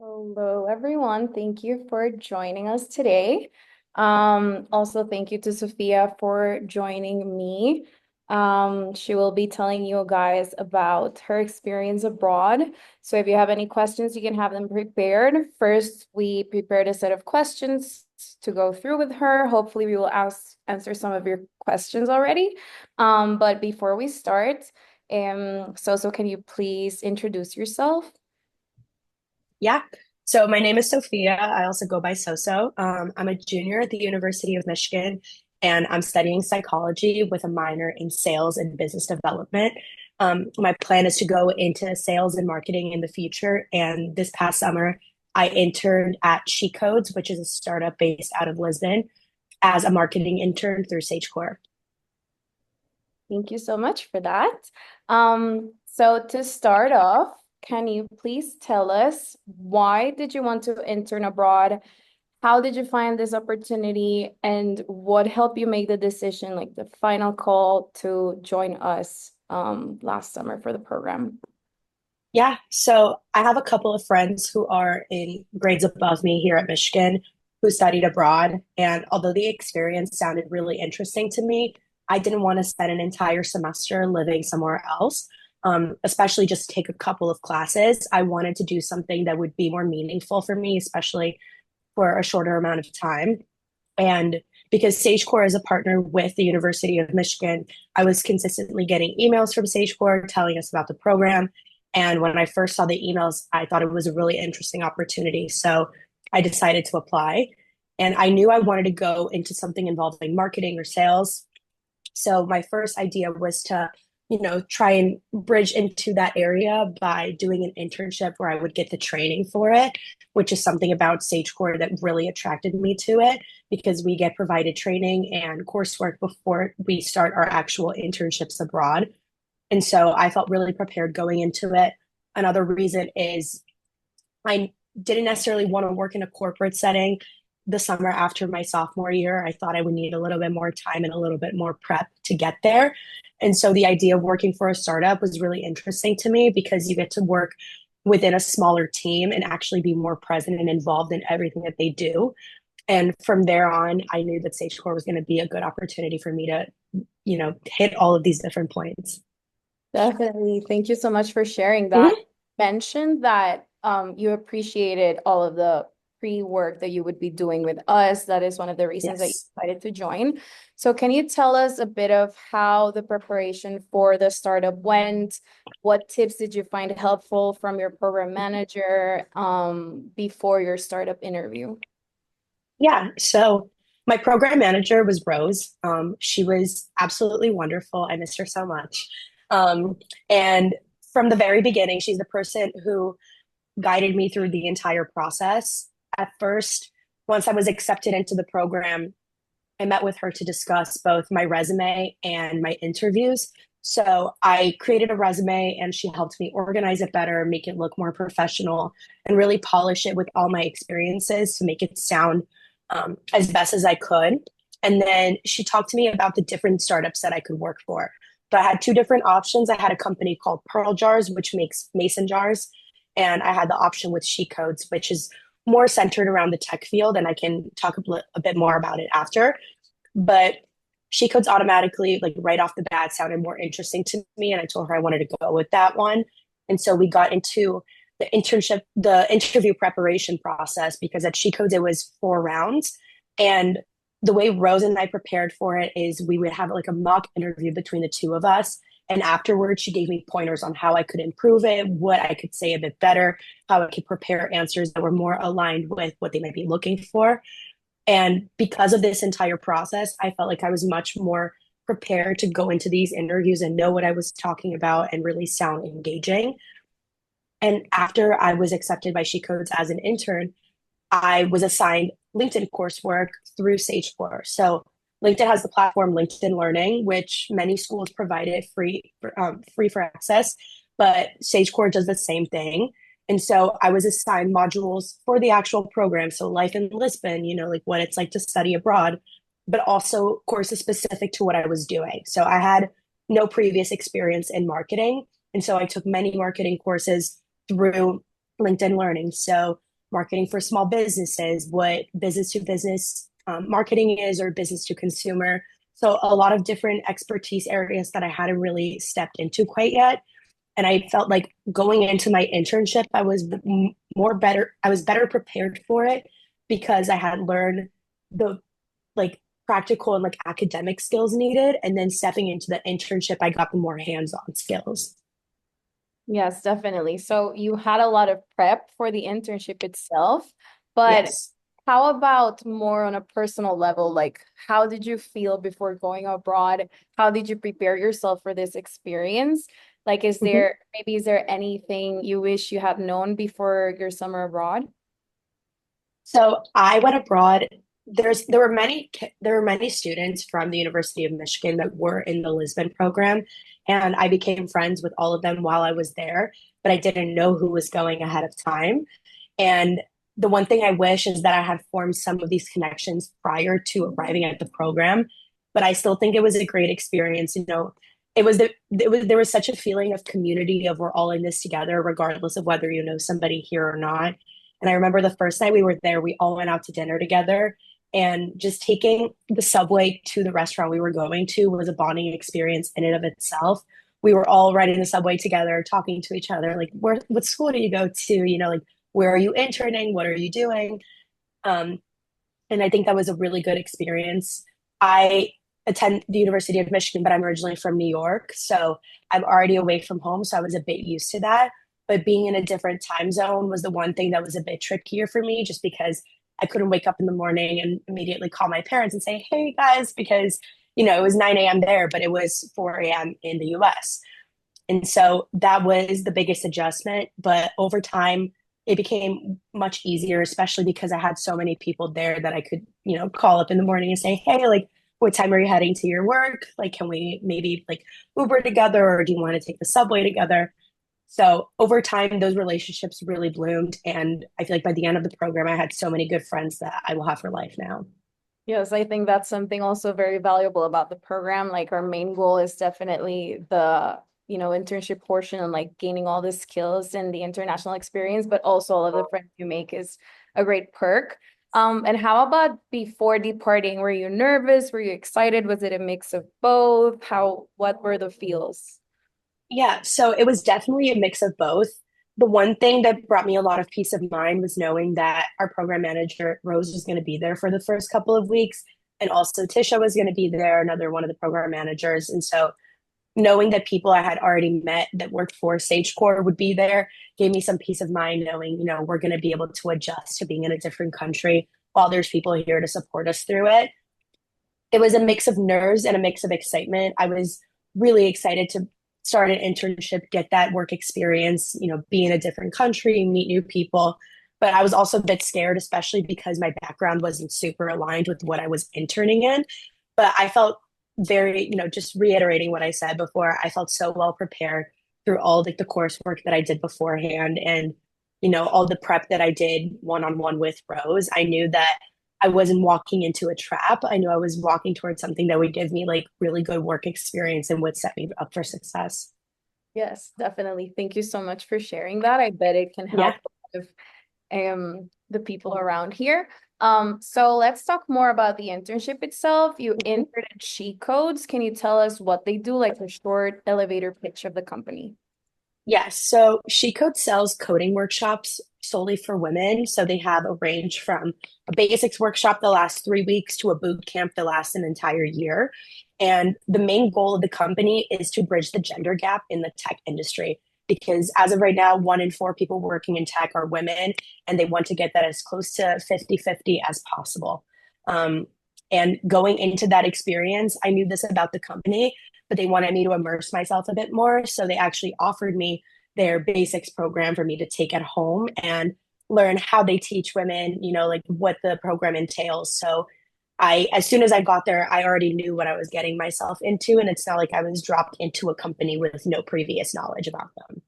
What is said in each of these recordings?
Hello, everyone. Thank you for joining us today. Also, thank you to Sophia for joining me. She will be telling you guys about her experience abroad. So if you have any questions, you can have them prepared. First, we prepared a set of questions to go through with her. Hopefully, we will answer some of your questions already. But before we start, so can you please introduce yourself? Yeah. So my name is Sophia. I also go by Soso. I'm a junior at the University of Michigan, and I'm studying psychology with a minor in sales and business development. My plan is to go into sales and marketing in the future. And this past summer, I interned at She Codes, which is a startup based out of Lisbon, as a marketing intern through SageCore. Thank you so much for that. So to start off, can you please tell us why did you want to intern abroad? How did you find this opportunity and what helped you make the decision, like the final call to join us last summer for the program? Yeah, so I have a couple of friends who are in grades above me here at Michigan who studied abroad. And although the experience sounded really interesting to me, I didn't want to spend an entire semester living somewhere else, especially just take a couple of classes. I wanted to do something that would be more meaningful for me, especially for a shorter amount of time. And because SageCore is a partner with the University of Michigan, I was consistently getting emails from SageCore telling us about the program. And when I first saw the emails, I thought it was a really interesting opportunity. So I decided to apply. And I knew I wanted to go into something involving marketing or sales. So my first idea was to, try and bridge into that area by doing an internship where I would get the training for it, which is something about SageCore that really attracted me to it because we get provided training and coursework before we start our actual internships abroad. And so I felt really prepared going into it. Another reason is I didn't necessarily want to work in a corporate setting the summer after my sophomore year. I thought I would need a little bit more time and a little bit more prep to get there. And so the idea of working for a startup was really interesting to me because you get to work within a smaller team and actually be more present and involved in everything that they do. And from there on, I knew that SageCore was going to be a good opportunity for me to, hit all of these different points. Definitely. Thank you so much for sharing that. Mm-hmm. Mentioned that you appreciated all of the pre-work that you would be doing with us. That is one of the reasons that you Yes. decided to join. So can you tell us a bit of how the preparation for the startup went? What tips did you find helpful from your program manager before your startup interview? Yeah. So my program manager was Rose. She was absolutely wonderful. I miss her so much. And from the very beginning, she's the person who guided me through the entire process. At first, once I was accepted into the program, I met with her to discuss both my resume and my interviews. So I created a resume and she helped me organize it better, make it look more professional, and really polish it with all my experiences to make it sound as best as I could. And then she talked to me about the different startups that I could work for. So I had two different options. I had a company called Pearl Jars, which makes mason jars, and I had the option with She Codes, which is more centered around the tech field, and I can talk a bit more about it after. But She Codes automatically, like right off the bat, sounded more interesting to me, and I told her I wanted to go with that one. And so we got into the interview preparation process because at She Codes it was 4 rounds, and the way Rose and I prepared for it is we would have like a mock interview between the two of us. And afterwards, she gave me pointers on how I could improve it, what I could say a bit better, how I could prepare answers that were more aligned with what they might be looking for. And because of this entire process, I felt like I was much more prepared to go into these interviews and know what I was talking about and really sound engaging. And after I was accepted by She Codes as an intern, I was assigned LinkedIn coursework through SageCore. So LinkedIn has the platform LinkedIn Learning, which many schools provide it free for access, but SageCore does the same thing. And so I was assigned modules for the actual program. So life in Lisbon, like what it's like to study abroad, but also courses specific to what I was doing. So I had no previous experience in marketing. And so I took many marketing courses through LinkedIn Learning. So marketing for small businesses, what business to business marketing is, or business to consumer. So a lot of different expertise areas that I hadn't really stepped into quite yet. And I felt like going into my internship, I was better prepared for it because I had learned the like practical and like academic skills needed. And then stepping into the internship, I got the more hands-on skills. Yes, definitely. So you had a lot of prep for the internship itself, but Yes. how about more on a personal level? Like, how did you feel before going abroad? How did you prepare yourself for this experience? Like, Mhm. is there anything you wish you had known before your summer abroad? So I went abroad. There were many students from the University of Michigan that were in the Lisbon program, and I became friends with all of them while I was there, but I didn't know who was going ahead of time. And the one thing I wish is that I had formed some of these connections prior to arriving at the program, but I still think it was a great experience. There was such a feeling of community of we're all in this together, regardless of whether you know somebody here or not. And I remember the first night we were there, we all went out to dinner together. And just taking the subway to the restaurant we were going to was a bonding experience in and of itself. We were all riding the subway together, talking to each other, like, what school do you go to? Like, where are you interning? What are you doing? Um, and I think that was a really good experience. I attend the University of Michigan, but I'm originally from New York, so I'm already away from home, so I was a bit used to that. But being in a different time zone was the one thing that was a bit trickier for me, just because I couldn't wake up in the morning and immediately call my parents and say, "Hey guys," because it was 9 a.m. there, but it was 4 a.m. in the US. And so that was the biggest adjustment. But over time, it became much easier, especially because I had so many people there that I could, call up in the morning and say, "Hey, like, what time are you heading to your work? Like, can we maybe like Uber together, or do you want to take the subway together?" So over time, those relationships really bloomed. And I feel like by the end of the program, I had so many good friends that I will have for life now. Yes, I think that's something also very valuable about the program. Like our main goal is definitely the internship portion and like gaining all the skills and the international experience, but also all of the friends you make is a great perk. And how about before departing? Were you nervous? Were you excited? Was it a mix of both? What were the feels? Yeah, so it was definitely a mix of both. The one thing that brought me a lot of peace of mind was knowing that our program manager, Rose, was going to be there for the first couple of weeks. And also Tisha was going to be there, another one of the program managers. And so knowing that people I had already met that worked for SageCore would be there gave me some peace of mind knowing, we're going to be able to adjust to being in a different country while there's people here to support us through it. It was a mix of nerves and a mix of excitement. I was really excited to start an internship, get that work experience, be in a different country, meet new people. But I was also a bit scared, especially because my background wasn't super aligned with what I was interning in. But I felt very, just reiterating what I said before, I felt so well prepared through all like the coursework that I did beforehand and, all the prep that I did one on one with Rose. I knew that I wasn't walking into a trap. I knew I was walking towards something that would give me like really good work experience and would set me up for success. Yes, definitely. Thank you so much for sharing that. I bet it can Yeah. help a lot of the people around here. So let's talk more about the internship itself. You entered at She Codes. Can you tell us what they do, like a short elevator pitch of the company? Yes. So She Code sells coding workshops solely for women. So they have a range from a basics workshop that lasts 3 weeks to a boot camp that lasts an entire year. And the main goal of the company is to bridge the gender gap in the tech industry. Because as of right now, 1 in 4 people working in tech are women, and they want to get that as close to 50-50 as possible. Um, and going into that experience, I knew this about the company, but they wanted me to immerse myself a bit more. So they actually offered me their basics program for me to take at home and learn how they teach women, like what the program entails. So as soon as I got there, I already knew what I was getting myself into. And it's not like I was dropped into a company with no previous knowledge about them.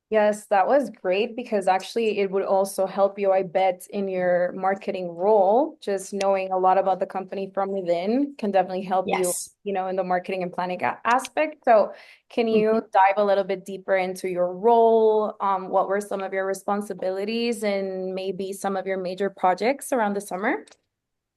Yes, that was great because actually it would also help you, I bet, in your marketing role. Just knowing a lot about the company from within can definitely help you, Yes. in the marketing and planning aspect. So, can Mhm. you dive a little bit deeper into your role? What were some of your responsibilities and maybe some of your major projects around the summer?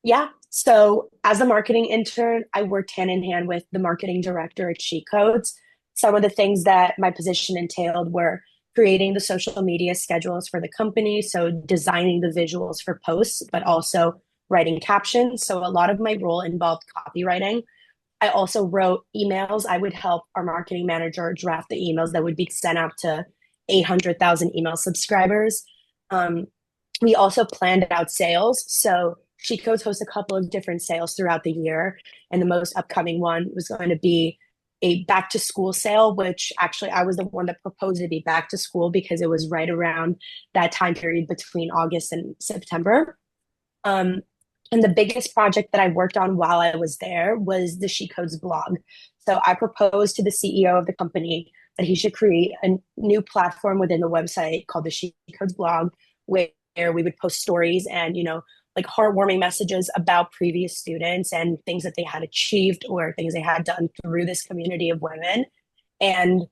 Yeah. So as a marketing intern, I worked hand in hand with the marketing director at She Codes. Some of the things that my position entailed were creating the social media schedules for the company, so designing the visuals for posts, but also writing captions. So a lot of my role involved copywriting. I also wrote emails. I would help our marketing manager draft the emails that would be sent out to 800,000 email subscribers. Um, we also planned out sales. So She Codes hosts a couple of different sales throughout the year. And the most upcoming one was going to be a back to school sale, which actually I was the one that proposed to be back to school because it was right around that time period between August and September. Um, and the biggest project that I worked on while I was there was the She Codes blog. So I proposed to the CEO of the company that he should create a new platform within the website called the She Codes blog, where we would post stories and, like heartwarming messages about previous students and things that they had achieved or things they had done through this community of women. And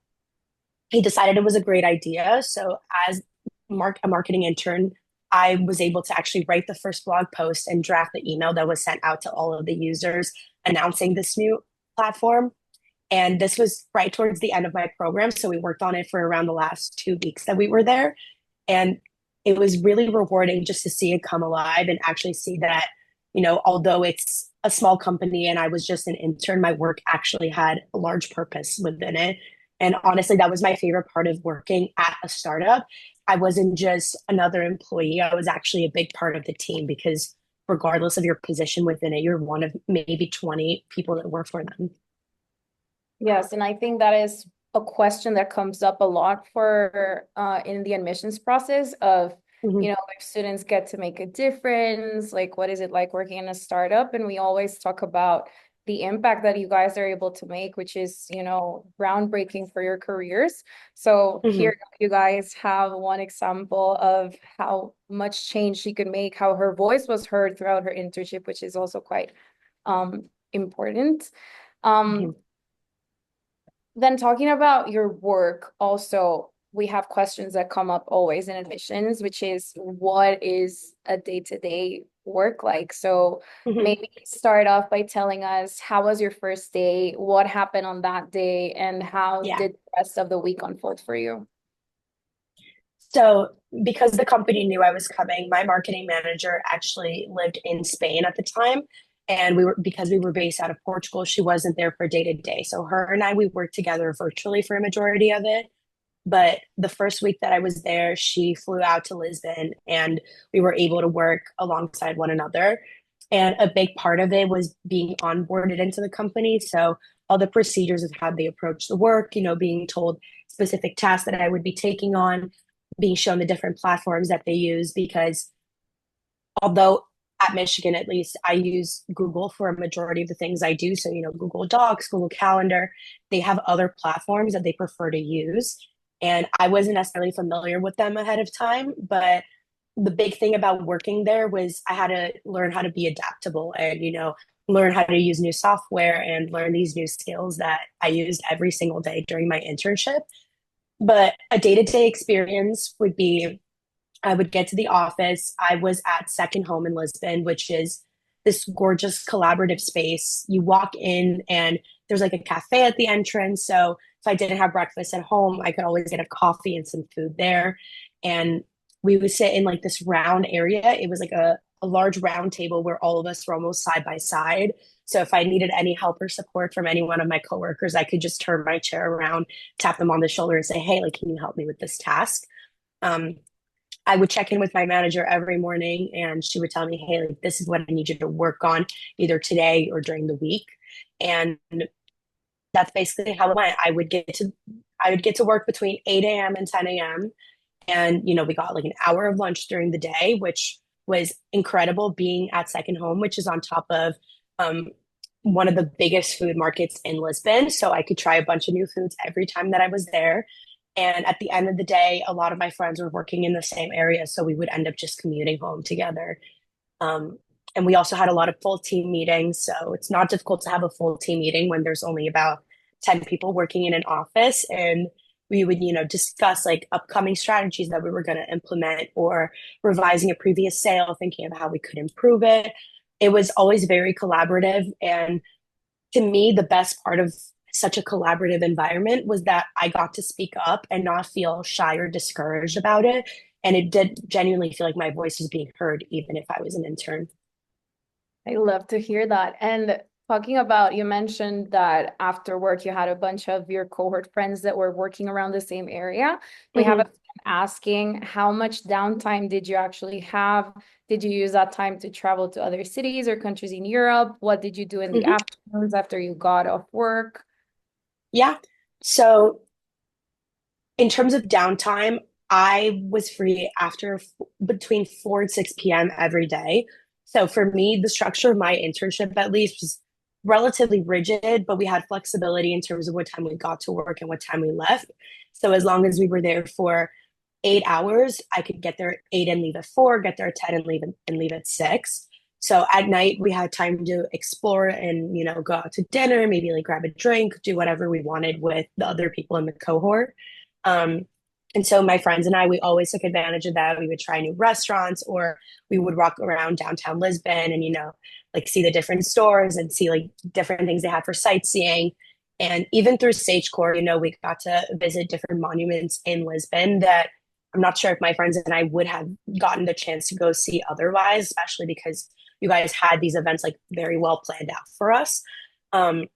he decided it was a great idea. So as a marketing intern, I was able to actually write the first blog post and draft the email that was sent out to all of the users announcing this new platform. And this was right towards the end of my program. So we worked on it for around the last 2 weeks that we were there. And it was really rewarding just to see it come alive and actually see that, although it's a small company and I was just an intern, my work actually had a large purpose within it. And honestly, that was my favorite part of working at a startup. I wasn't just another employee, I was actually a big part of the team because regardless of your position within it, you're one of maybe 20 people that work for them. Yes, and I think that is a question that comes up a lot for in the admissions process of, Mm-hmm. if students get to make a difference, like what is it like working in a startup? And we always talk about the impact that you guys are able to make, which is, groundbreaking for your careers. So Mm-hmm. here you guys have one example of how much change she could make, how her voice was heard throughout her internship, which is also quite important. Mm-hmm. Um, then talking about your work, also, we have questions that come up always in admissions, which is what is a day-to-day work like? So Mm-hmm. maybe start off by telling us how was your first day, what happened on that day, and how Yeah. did the rest of the week unfold for you? So, because the company knew I was coming, my marketing manager actually lived in Spain at the time. And because we were based out of Portugal, she wasn't there for day to day. So, her and I, we worked together virtually for a majority of it. But the first week that I was there, she flew out to Lisbon and we were able to work alongside one another. And a big part of it was being onboarded into the company. So, all the procedures of how they approach the work, being told specific tasks that I would be taking on, being shown the different platforms that they use. Because although at Michigan, at least, I use Google for a majority of the things I do. So, Google Docs, Google Calendar, they have other platforms that they prefer to use. And I wasn't necessarily familiar with them ahead of time, but the big thing about working there was I had to learn how to be adaptable and, learn how to use new software and learn these new skills that I used every single day during my internship. But a day to day experience would be I would get to the office. I was at Second Home in Lisbon, which is this gorgeous collaborative space. You walk in and there's like a cafe at the entrance. So if I didn't have breakfast at home, I could always get a coffee and some food there. And we would sit in like this round area. It was like a large round table where all of us were almost side by side. So if I needed any help or support from any one of my coworkers, I could just turn my chair around, tap them on the shoulder, and say, "Hey, like, can you help me with this task?" Um, I would check in with my manager every morning and she would tell me, "Hey, like, this is what I need you to work on either today or during the week." And that's basically how it went. I would get to work between 8 a.m. and 10 a.m. And, we got like an hour of lunch during the day, which was incredible being at Second Home, which is on top of um, one of the biggest food markets in Lisbon. So I could try a bunch of new foods every time that I was there. And at the end of the day, a lot of my friends were working in the same area, so we would end up just commuting home together. Um, and we also had a lot of full team meetings. So it's not difficult to have a full team meeting when there's only about 10 people working in an office. And we would, discuss like upcoming strategies that we were going to implement or revising a previous sale, thinking of how we could improve it. It was always very collaborative. And to me, the best part of such a collaborative environment was that I got to speak up and not feel shy or discouraged about it. And it did genuinely feel like my voice was being heard, even if I was an intern. I love to hear that. And talking about, you mentioned that after work, you had a bunch of your cohort friends that were working around the same area. We have a Mm-hmm. fan asking, how much downtime did you actually have? Did you use that time to travel to other cities or countries in Europe? What did you do in the Mm-hmm. afternoons after you got off work? Yeah. So in terms of downtime, I was free after between 4 and 6 p.m. every day. So for me, the structure of my internship at least was relatively rigid, but we had flexibility in terms of what time we got to work and what time we left. So as long as we were there for 8 hours, I could get there at 8 and leave at 4, get there at 10 and leave at 6. So at night we had time to explore and go out to dinner, maybe like grab a drink, do whatever we wanted with the other people in the cohort. Um, and so my friends and I, we always took advantage of that. We would try new restaurants or we would walk around downtown Lisbon and, like see the different stores and see like different things they have for sightseeing. And even through Sagecore, we got to visit different monuments in Lisbon that I'm not sure if my friends and I would have gotten the chance to go see otherwise, especially because you guys had these events like very well planned out for us. Um,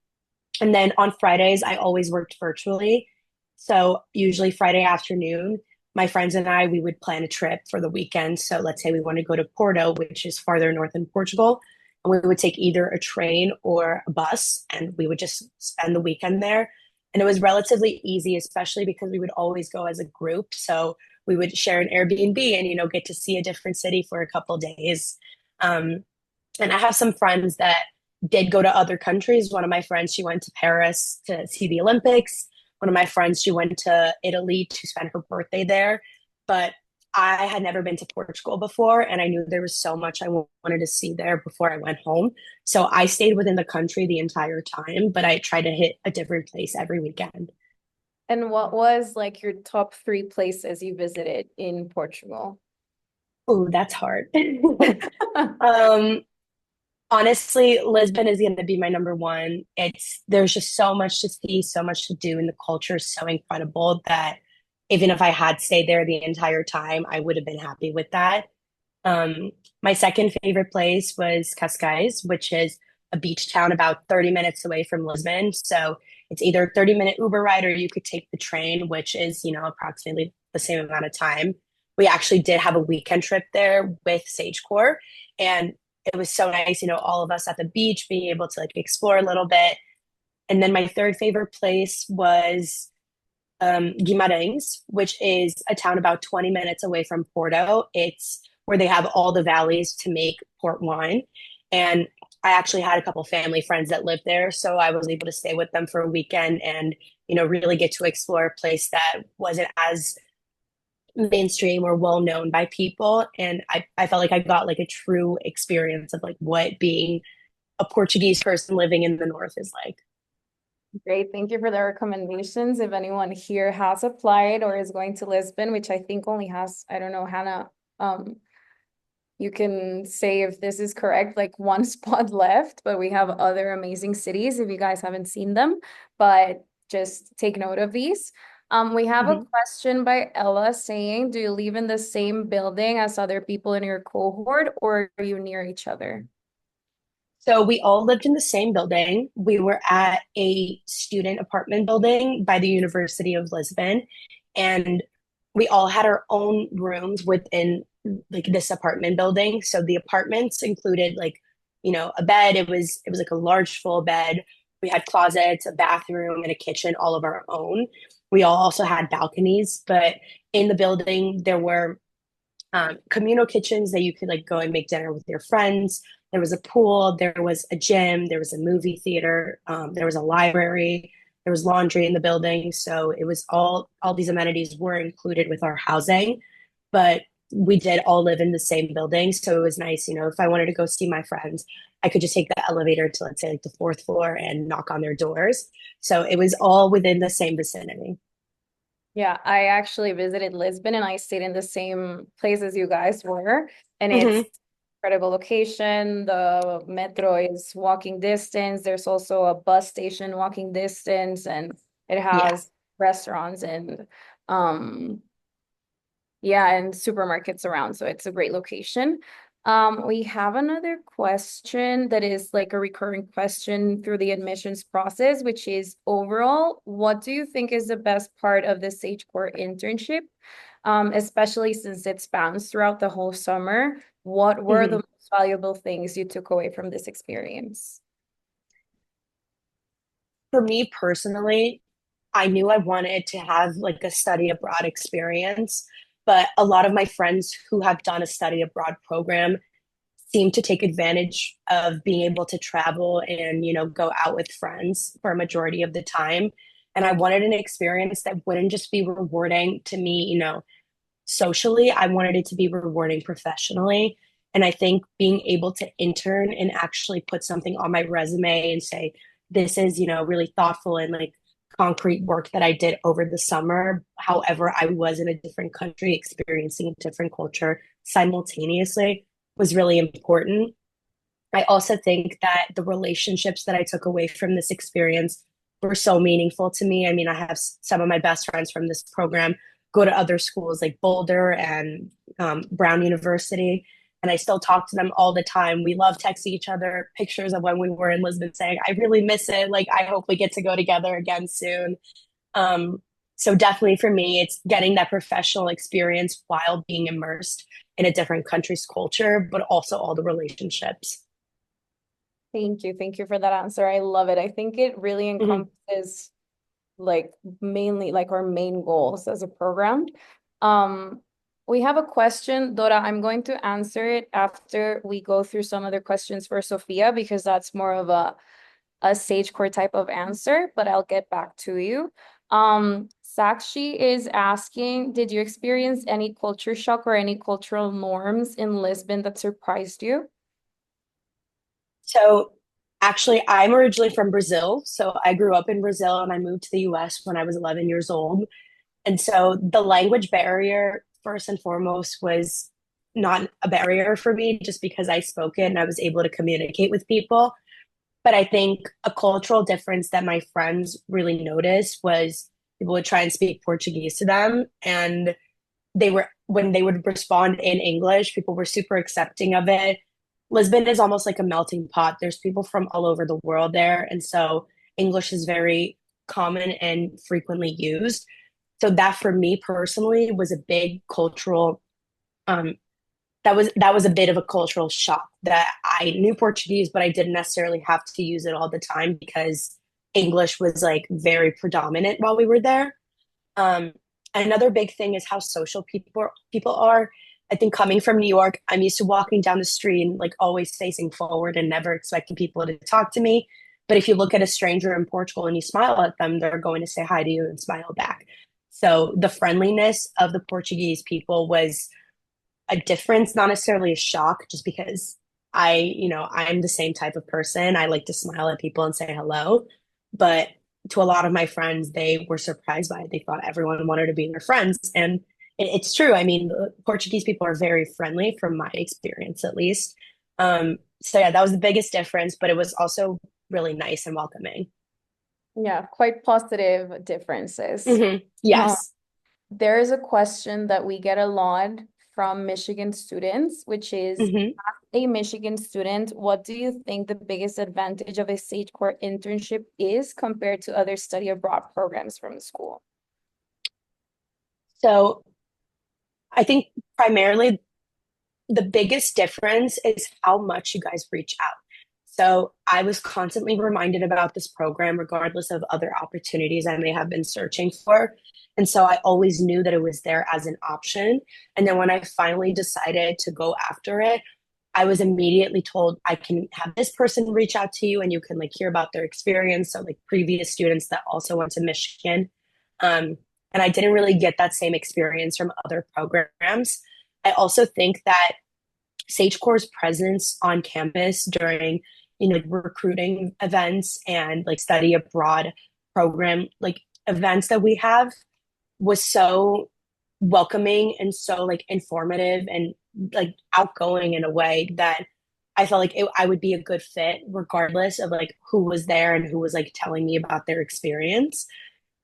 and then on Fridays, I always worked virtually. So usually Friday afternoon, my friends and I, we would plan a trip for the weekend. So let's say we want to go to Porto, which is farther north in Portugal. And we would take either a train or a bus and we would just spend the weekend there. And it was relatively easy, especially because we would always go as a group. So we would share an Airbnb and, get to see a different city for a couple of days. Um, and I have some friends that did go to other countries. One of my friends, she went to Paris to see the Olympics. One of my friends, she went to Italy to spend her birthday there. But I had never been to Portugal before, and I knew there was so much I wanted to see there before I went home. So I stayed within the country the entire time, but I tried to hit a different place every weekend. And what was like your top three places you visited in Portugal? Oh, that's hard. um, Honestly, Lisbon is going to be my number one. There's just so much to see, so much to do, and the culture is so incredible that even if I had stayed there the entire time, I would have been happy with that. My second favorite place was Cascais, which is a beach town about 30 minutes away from Lisbon. So it's either a 30-minute Uber ride or you could take the train, which is, approximately the same amount of time. We actually did have a weekend trip there with Sagecore, and it was so nice, all of us at the beach being able to like explore a little bit. And then my third favorite place was Guimarães, which is a town about 20 minutes away from Porto. It's where they have all the valleys to make port wine. And I actually had a couple family friends that lived there. So I was able to stay with them for a weekend and, really get to explore a place that wasn't as mainstream or well known by people. And I felt like I got like a true experience of like what being a Portuguese person living in the North is like. Great, thank you for the recommendations. If anyone here has applied or is going to Lisbon, which I think only has, I don't know, Hannah, you can say if this is correct, like one spot left, but we have other amazing cities if you guys haven't seen them, but just take note of these. We have a Mhm. question by Ella saying, do you live in the same building as other people in your cohort or are you near each other? So we all lived in the same building. We were at a student apartment building by the University of Lisbon, and we all had our own rooms within like this apartment building. So the apartments included like, a bed. It was like a large full bed. We had closets, a bathroom, and a kitchen, all of our own. We all also had balconies, but in the building there were communal kitchens that you could like go and make dinner with your friends. There was a pool, there was a gym, there was a movie theater, there was a library, There was laundry in the building, so it was all these amenities were included with our housing, but we did all live in the same building, so it was nice. If I wanted to go see my friends, I could just take the elevator to, let's say, like the fourth floor and knock on their doors. So it was all within the same vicinity. Yeah, I actually visited Lisbon and I stayed in the same place as you guys were. And it's Hmm. incredible location. The metro is walking distance. There's also a bus station walking distance, and it Yeah. has restaurants and um yeah, and supermarkets around, so it's a great location. We have another question that is like a recurring question through the admissions process, which is overall, what do you think is the best part of the Sage Core internship? Especially since it spans throughout the whole summer. What were the Hmm. most valuable things you took away from this experience? For me personally, I knew I wanted to have like a study abroad experience, but a lot of my friends who have done a study abroad program seem to take advantage of being able to travel and, go out with friends for a majority of the time. And I wanted an experience that wouldn't just be rewarding to me, socially. I wanted it to be rewarding professionally. And I think being able to intern and actually put something on my resume and say, this is, really thoughtful and like concrete work that I did over the summer. However, I was in a different country experiencing a different culture simultaneously was really important. I also think that the relationships that I took away from this experience were so meaningful to me. I mean, I have some of my best friends from this program go to other schools like Boulder and Brown University, and I still talk to them all the time. We love texting each other pictures of when we were in Lisbon, saying, "I really miss it. Like, I hope we get to go together again soon." Um, so definitely for me, it's getting that professional experience while being immersed in a different country's culture, but also all the relationships. Thank you. Thank you for that answer. I love it. I think it really Mhm. encompasses like mainly like our main goals as a program. Um, we have a question, Dora. I'm going to answer it after we go through some other questions for Sophia because that's more of a Sage Core type of answer, but I'll get back to you. Sakshi is asking, did you experience any culture shock or any cultural norms in Lisbon that surprised you? So actually, I'm originally from Brazil. So I grew up in Brazil and I moved to the US when I was 11 years old. And so the language barrier, first and foremost, was not a barrier for me just because I spoke it and I was able to communicate with people. But I think a cultural difference that my friends really noticed was people would try and speak Portuguese to them. And when they would respond in English, people were super accepting of it. Lisbon is almost like a melting pot. There's people from all over the world there, and so English is very common and frequently used. So that for me personally was a big cultural um that was a bit of a cultural shock that I knew Portuguese, but I didn't necessarily have to use it all the time because English was like very predominant while we were there. Um, Another big thing is how social people are. I think coming from New York, I'm used to walking down the street and like always facing forward and never expecting people to talk to me. But if you look at a stranger in Portugal and you smile at them, they're going to say hi to you and smile back. So the friendliness of the Portuguese people was a difference, not necessarily a shock, just because I'm the same type of person. I like to smile at people and say hello. But to a lot of my friends, they were surprised by it. They thought everyone wanted to be their friends. And it's true. I mean, the Portuguese people are very friendly from my experience, at least. So yeah, that was the biggest difference, but it was also really nice and welcoming. Yeah, quite positive differences. Uh, Yes. there is a question that we get a lot from Michigan students, which is, Hmm. as a Michigan student, what do you think the biggest advantage of a Sage Core internship is compared to other study abroad programs from the school? So I think primarily the biggest difference is how much you guys reach out. So I was constantly reminded about this program, regardless of other opportunities I may have been searching for. And so I always knew that it was there as an option. And then when I finally decided to go after it, I was immediately told I can have this person reach out to you and you can like hear about their experience. So like previous students that also went to Michigan. Um, and I didn't really get that same experience from other programs. I also think that SageCore's presence on campus during, recruiting events and like study abroad program, like events that we have was so welcoming and so like informative and like outgoing in a way that I felt like I would be a good fit regardless of like who was there and who was like telling me about their experience.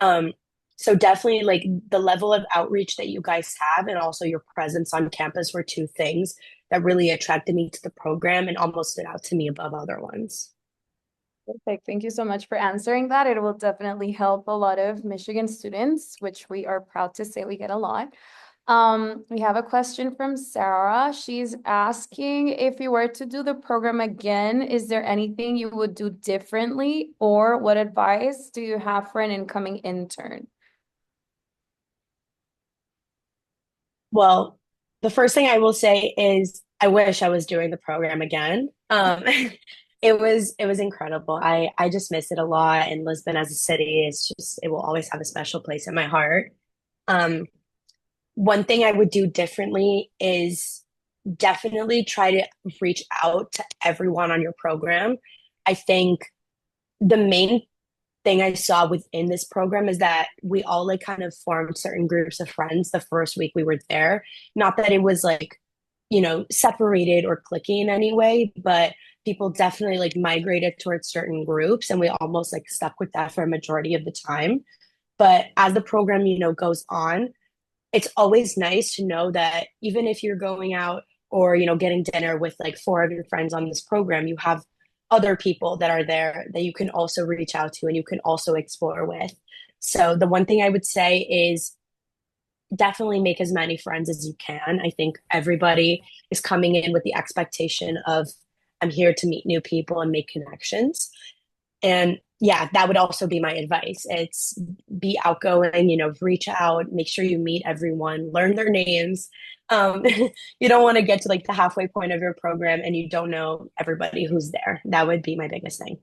Um, so definitely like the level of outreach that you guys have and also your presence on campus were two things that really attracted me to the program and almost stood out to me above other ones. Perfect. Thank you so much for answering that. It will definitely help a lot of Michigan students, which we are proud to say we get a lot. We have a question from Sarah. She's asking if you were to do the program again, is there anything you would do differently, or what advice do you have for an incoming intern? Well, the first thing I will say is I wish I was doing the program again. It was incredible. I just miss it a lot. And Lisbon as a city is just it will always have a special place in my heart. Um, One thing I would do differently is definitely try to reach out to everyone on your program. I think the main thing I saw within this program is that we all like kind of formed certain groups of friends the first week we were there. Not that it was like, separated or clicky in any way, but people definitely like migrated towards certain groups and we almost like stuck with that for a majority of the time. But as the program, goes on, it's always nice to know that even if you're going out or getting dinner with like four of your friends on this program, you have other people that are there that you can also reach out to and you can also explore with. So the one thing I would say is definitely make as many friends as you can. I think everybody is coming in with the expectation of I'm here to meet new people and make connections. And yeah, that would also be my advice. It's be outgoing, reach out, make sure you meet everyone, learn their names. You don't want to get to like the halfway point of your program and you don't know everybody who's there. That would be my biggest thing.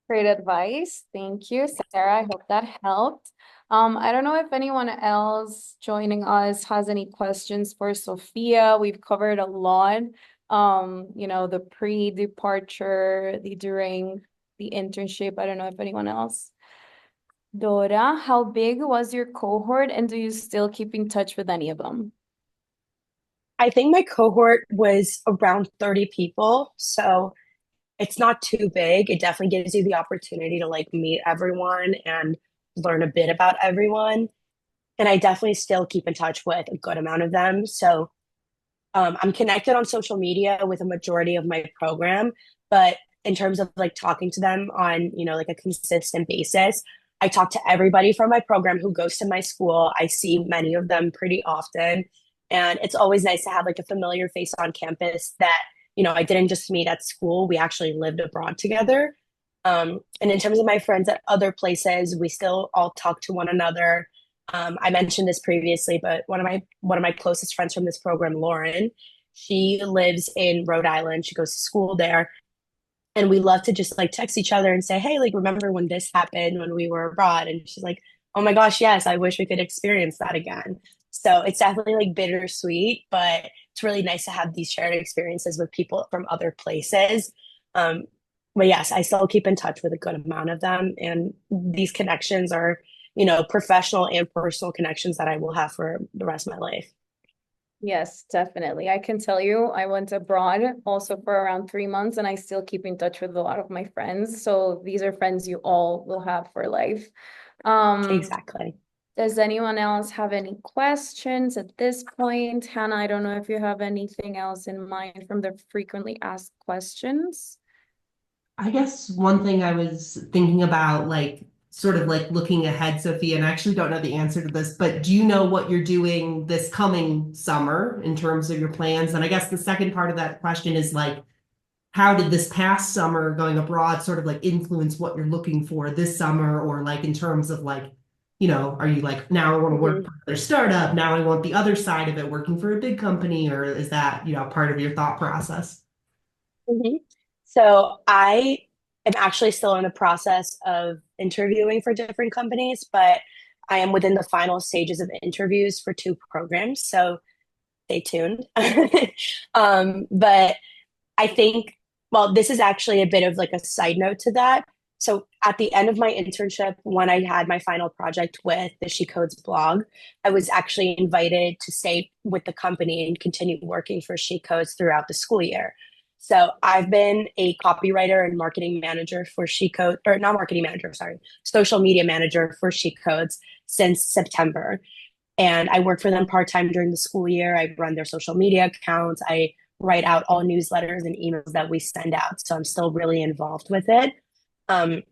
Great advice. Thank you, Sarah. I hope that helped. I don't know if anyone else joining us has any questions for Sophia. We've covered a lot. The pre-departure, the during, the internship. I don't know if anyone else. Dora, how big was your cohort and do you still keep in touch with any of them? I think my cohort was around 30 people. So it's not too big. It definitely gives you the opportunity to like meet everyone and learn a bit about everyone. And I definitely still keep in touch with a good amount of them. So I'm connected on social media with a majority of my program, but in terms of like talking to them on, like a consistent basis, I talk to everybody from my program who goes to my school. I see many of them pretty often. And it's always nice to have like a familiar face on campus that, I didn't just meet at school. We actually lived abroad together. And in terms of my friends at other places, we still all talk to one another. I mentioned this previously, but one of my closest friends from this program, Lauren, she lives in Rhode Island. She goes to school there, and we love to just like text each other and say, "Hey, like remember when this happened when we were abroad?" And she's like, "Oh my gosh, yes, I wish we could experience that again." So it's definitely like bittersweet, but it's really nice to have these shared experiences with people from other places. Um, but yes, I still keep in touch with a good amount of them, and these connections are professional and personal connections that I will have for the rest of my life. Yes, definitely. I can tell you, I went abroad also for around 3 months, and I still keep in touch with a lot of my friends. So these are friends you all will have for life. Um, Exactly. does anyone else have any questions at this point? Hannah, I don't know if you have anything else in mind from the frequently asked questions. I guess one thing I was thinking about, like, sort of like looking ahead, Sophia, and I actually don't know the answer to this, but do you know what you're doing this coming summer in terms of your plans? And I guess the second part of that question is like, how did this past summer going abroad sort of like influence what you're looking for this summer, or like in terms of like are you like, now I want to work Mhm. for another startup, now I want the other side of it, working for a big company, or is that, part of your thought process? Mhm. So I am actually still in the process of interviewing for different companies, but I am within the final stages of interviews for two programs. So stay tuned. But I think, well, this is actually a bit of like a side note to that. So at the end of my internship, when I had my final project with the She Codes blog, I was actually invited to stay with the company and continue working for She Codes throughout the school year. So I've been a copywriter and marketing manager for She Codes, or not marketing manager, sorry, social media manager for She Codes since September. And I work for them part time during the school year. I run their social media accounts. I write out all newsletters and emails that we send out. So I'm still really involved with it. Um,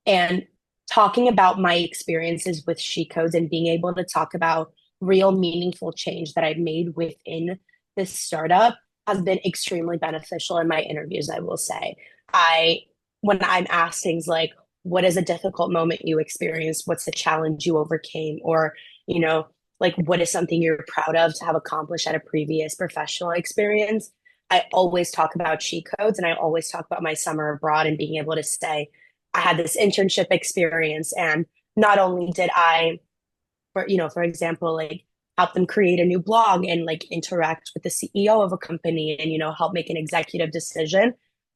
and talking about my experiences with She Codes and being able to talk about real meaningful change that I've made within this startup has been extremely beneficial in my interviews, I will say. I when I'm asked things like, what is a difficult moment you experienced? What's the challenge you overcame? Or, you know, like what is something you're proud of to have accomplished at a previous professional experience? I always talk about She Codes and I always talk about my summer abroad and being able to say, I had this internship experience, and not only did I, for example, like help them create a new blog and like interact with the CEO of a company and help make an executive decision.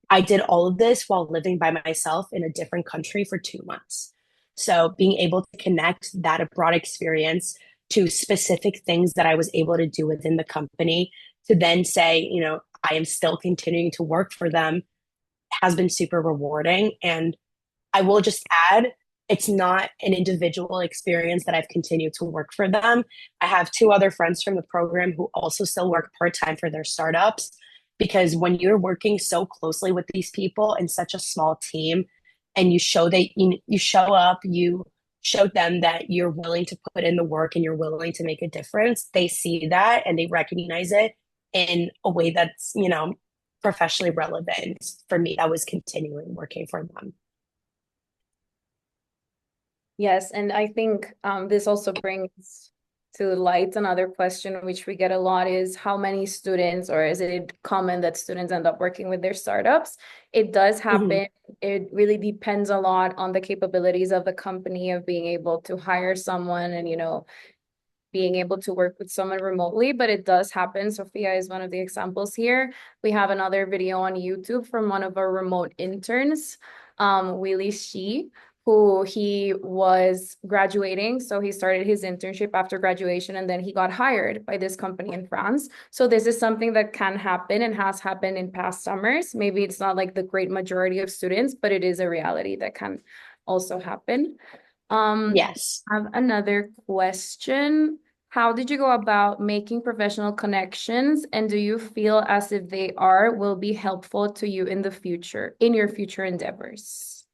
I did all of this while living by myself in a different country for 2 months. So being able to connect that abroad experience to specific things that I was able to do within the company to then say, I am still continuing to work for them has been super rewarding. And I will just add, it's not an individual experience that I've continued to work for them. I have two other friends from the program who also still work part time for their startups. Because when you're working so closely with these people in such a small team, and you show that you show up, you show them that you're willing to put in the work and you're willing to make a difference, they see that and they recognize it in a way that's, professionally relevant for me. That was continuing working for them. Yes, and I think this also brings to light another question which we get a lot is how many students, or is it common that students end up working with their startups? It does Mhm. happen. It really depends a lot on the capabilities of the company of being able to hire someone and, being able to work with someone remotely, but it does happen. Sophia is one of the examples here. We have another video on YouTube from one of our remote interns, Willie Shi, who he was graduating. So he started his internship after graduation and then he got hired by this company in France. So this is something that can happen and has happened in past summers. Maybe it's not like the great majority of students, but it is a reality that can also happen. Yes. I have another question. How did you go about making professional connections, and do you feel as if they will be helpful to you in the future, in your future endeavors?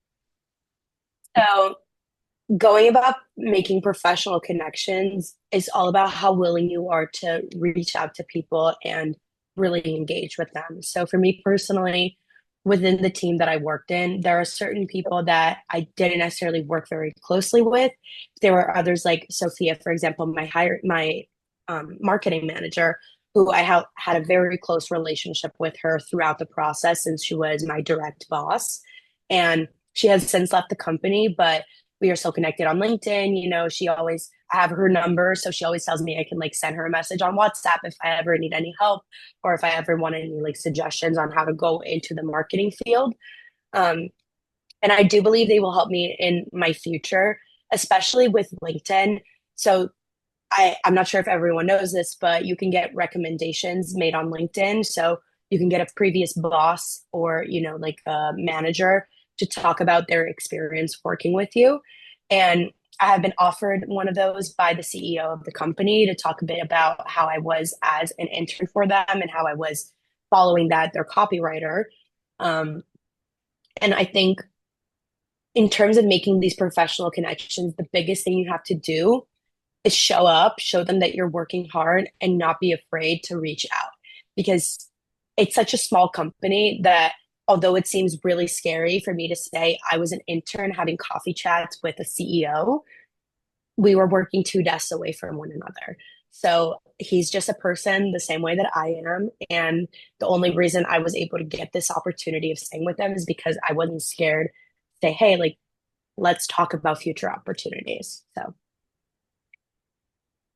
So going about making professional connections is all about how willing you are to reach out to people and really engage with them. So for me personally, within the team that I worked in, there are certain people that I didn't necessarily work very closely with. There were others like Sophia, for example, my marketing manager, who had a very close relationship with her throughout the process since she was my direct boss. And she has since left the company, but we are still connected on LinkedIn. I have her number. So she always tells me I can like send her a message on WhatsApp if I ever need any help or if I ever want any like suggestions on how to go into the marketing field. Um, and I do believe they will help me in my future, especially with LinkedIn. So I'm not sure if everyone knows this, but you can get recommendations made on LinkedIn. So you can get a previous boss or, like a manager to talk about their experience working with you. And I have been offered one of those by the CEO of the company to talk a bit about how I was as an intern for them and how I was following their copywriter. Um, and I think in terms of making these professional connections, the biggest thing you have to do is show up, show them that you're working hard and not be afraid to reach out because it's such a small company that although it seems really scary for me to say I was an intern having coffee chats with a CEO, we were working two desks away from one another. So he's just a person the same way that I am. And the only reason I was able to get this opportunity of staying with them is because I wasn't scared to say, hey, like, let's talk about future opportunities. So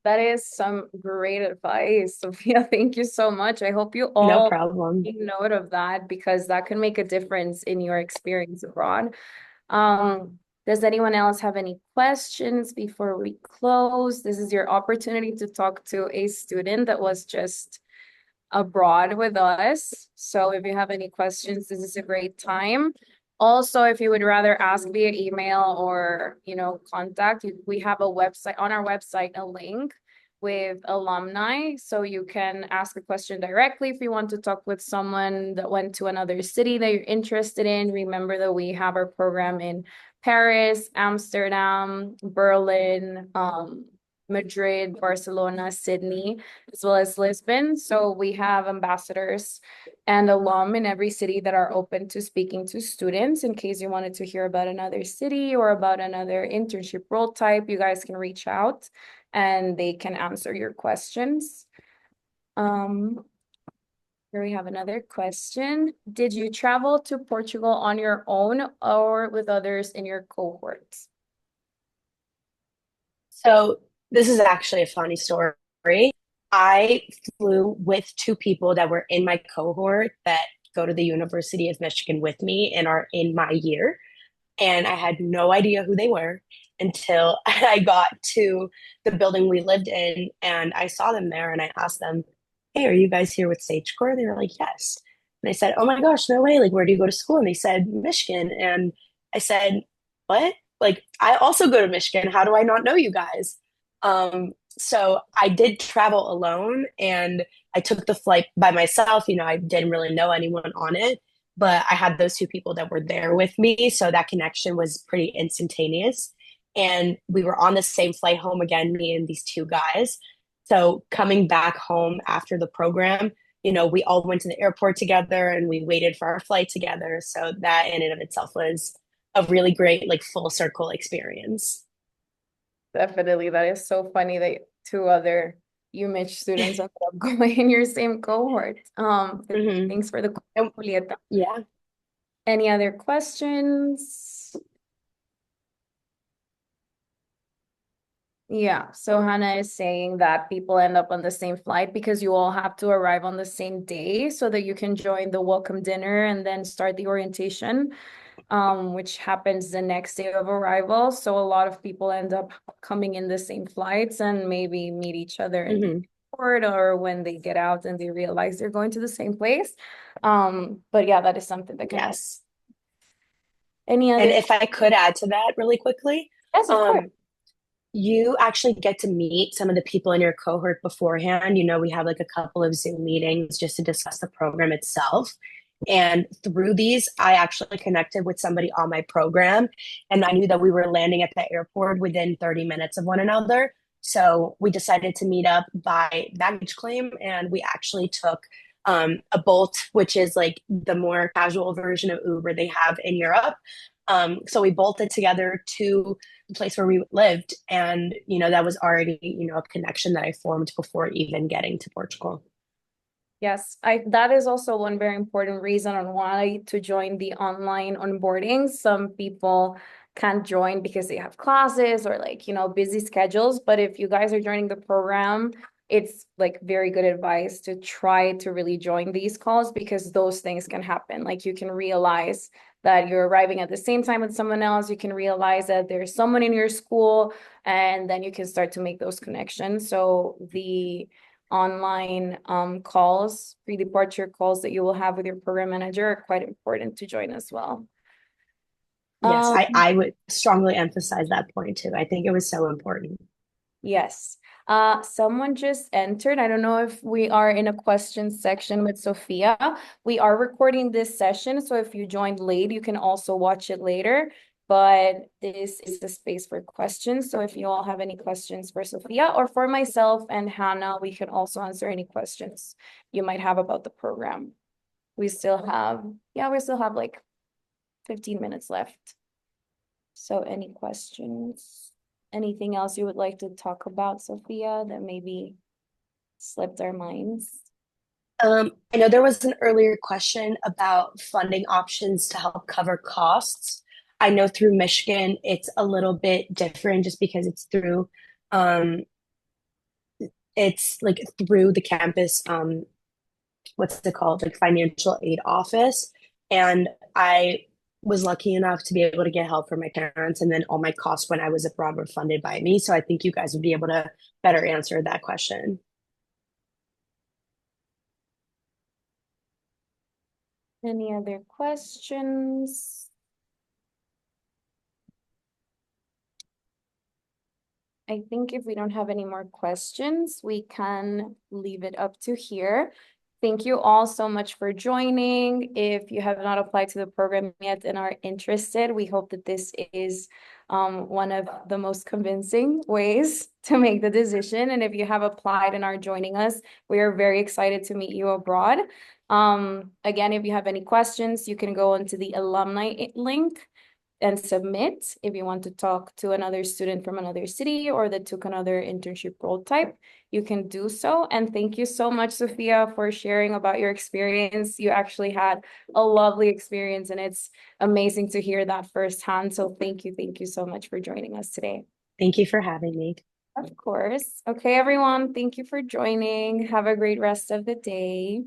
That is some great advice, Sophia. Thank you so much. I hope you no all problem. take note of that because that can make a difference in your experience abroad. Does anyone else have any questions before we close? This is your opportunity to talk to a student that was just abroad with us. So if you have any questions, this is a great time. Also, if you would rather ask via email or, contact, we have a website on our website, a link with alumni. So you can ask a question directly if you want to talk with someone that went to another city that you're interested in. Remember that we have our program in Paris, Amsterdam, Berlin, Madrid, Barcelona, Sydney, as well as Lisbon. So we have ambassadors and alum in every city that are open to speaking to students. In case you wanted to hear about another city or about another internship role type, you guys can reach out and they can answer your questions. Here we have another question. Did you travel to Portugal on your own or with others in your cohorts? So this is actually a funny story. I flew with two people that were in my cohort that go to the University of Michigan with me and are in my year. And I had no idea who they were until I got to the building we lived in and I saw them there and I asked them, hey, are you guys here with SageCore? They were like, yes. And I said, oh my gosh, no way. Like, where do you go to school? And they said, Michigan. And I said, what? Like, I also go to Michigan. How do I not know you guys? So I did travel alone and I took the flight by myself. I didn't really know anyone on it, but I had those two people that were there with me. So that connection was pretty instantaneous. And we were on the same flight home again, me and these two guys. So coming back home after the program, we all went to the airport together and we waited for our flight together. So that in and of itself was a really great, like, full circle experience. Definitely. That is so funny that two other UMich students ended up going in your same cohort. Mhm. Thanks for the And Julieta. yeah. Any other questions? Yeah, so Hannah is saying that people end up on the same flight because you all have to arrive on the same day so that you can join the welcome dinner and then start the orientation, which happens the next day of arrival. So a lot of people end up coming in the same flights and maybe meet each other in the Mhm. airport or when they get out and they realize they're going to the same place. But yeah, that is something that can happen. Yes. Any And other? if I could add to that really quickly, Yes, of course. um, you actually get to meet some of the people in your cohort beforehand. We have like a couple of Zoom meetings just to discuss the program itself. And through these, I actually connected with somebody on my program, and I knew that we were landing at the airport within 30 minutes of one another. So we decided to meet up by baggage claim, and we actually took a Bolt, which is like the more casual version of Uber they have in Europe. So we bolted together to the place where we lived, and that was already a connection that I formed before even getting to Portugal. Yes, that is also one very important reason on why to join the online onboarding. Some people can't join because they have classes or busy schedules. But if you guys are joining the program, it's like very good advice to try to really join these calls because those things can happen. Like you can realize that you're arriving at the same time with someone else. You can realize that there's someone in your school, and then you can start to make those connections. So the online calls, pre-departure calls that you will have with your program manager are quite important to join as well. Yes, Um, I would strongly emphasize that point too. I think it was so important. yes. Someone just entered. I don't know if we are in a question section with Sophia. We are recording this session, so if you joined late, you can also watch it later. But this is the space for questions. So if you all have any questions for Sophia or for myself and Hannah, we can also answer any questions you might have about the program. We still have like 15 minutes left. So any questions? anything else you would like to talk about, Sophia, that maybe slipped our minds? I know there was an earlier question about funding options to help cover costs. I know through Michigan, it's a little bit different just because um, it's like through the campus, what's it called, like financial aid office. And I was lucky enough to be able to get help from my parents, and then all my costs when I was abroad were funded by me. So I think you guys would be able to better answer that question. Any other questions? I think if we don't have any more questions, we can leave it up to here. Thank you all so much for joining. If you have not applied to the program yet and are interested, we hope that this is one of the most convincing ways to make the decision. And if you have applied and are joining us, we are very excited to meet you abroad. Again, if you have any questions, you can go onto the alumni link and submit if you want to talk to another student from another city or that took another internship role type, you can do so. And thank you so much, Sophia, for sharing about your experience. You actually had a lovely experience, and it's amazing to hear that firsthand. So thank you so much for joining us today. Thank you for having me. Of course. Okay, everyone, thank you for joining. Have a great rest of the day.